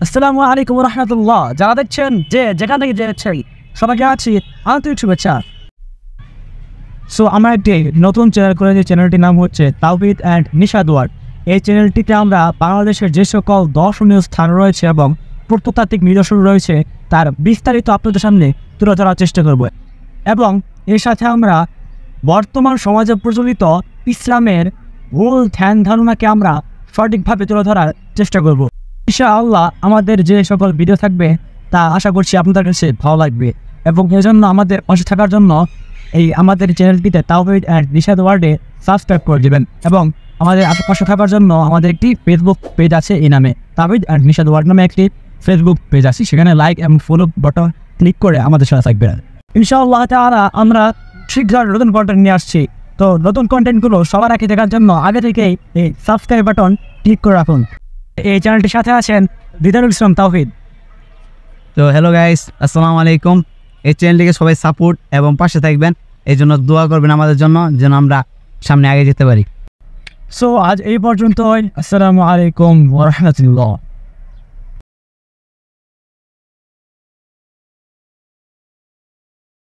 আসসালামু আলাইকুম ওয়া রাহমাতুল্লাহ। যারা দেখছেন যেখান থেকে দেখছেন সবাইকে আছি আন্তরিক শুভেচ্ছা। সো আমরা একটি নতুন চ্যানেল করে যে চ্যানেলটির নাম হচ্ছে তাওহীদ অ্যান্ড নিশাদ ওয়ার্ল্ড। এই চ্যানেলটিতে আমরা বাংলাদেশের যে সকল দর্শনীয় স্থান রয়েছে এবং প্রত্নতাত্ত্বিক নিদর্শন রয়েছে তার বিস্তারিত আপনাদের সামনে তুলে ধরার চেষ্টা করব, এবং এর সাথে আমরা বর্তমান সমাজে প্রচলিত ইসলামের ভুল ধ্যান ধারণাকে আমরা সঠিকভাবে তুলে ধরার চেষ্টা করব। ইনশাআল্লাহ আমাদের যে সকল ভিডিও থাকবে তা আশা করছি আপনাদের কাছে ভালো লাগবে, এবং এজন্য আমাদের পাশে থাকার জন্য এই আমাদের চ্যানেলটিতে তাওহীদ অ্যান্ড নিশাদ ওয়ার্ল্ডে সাবস্ক্রাইব করে দেবেন, এবং আমাদের পাশে থাকার জন্য আমাদের একটি ফেসবুক পেজ আছে, এই নামে তাওহীদ অ্যান্ড নিশাদ ওয়ার্ল্ড নামে একটি ফেসবুক পেজ আছে, সেখানে লাইক এবং ফলো বাটন ক্লিক করে আমাদের সাথে থাকবেন। ইনশাআল্লাহ তাআলা আমরা শীঘ্রই নতুন কন্টেন্ট নিয়ে আসছি। তো নতুন কন্টেন্টগুলো সবার আগে দেখার জন্য আগে থেকেই এই সাবস্ক্রাইব বাটন ক্লিক করে রাখুন। এই চ্যানেলটির সাথে আছেন দিদারুল ইসলাম তাওহীদ। তো হ্যালো গাইস, আসসালামু আলাইকুম। এই চ্যানেলটিকে সবাই সাপোর্ট এবং পাশে থাকবেন, এই জন্য দোয়া করবেন আমাদের জন্য যেন আমরা সামনে আগে যেতে পারি। সো আজ এই পর্যন্তই। আসসালামু আলাইকুম ওয়া রাহমাতুল্লাহ।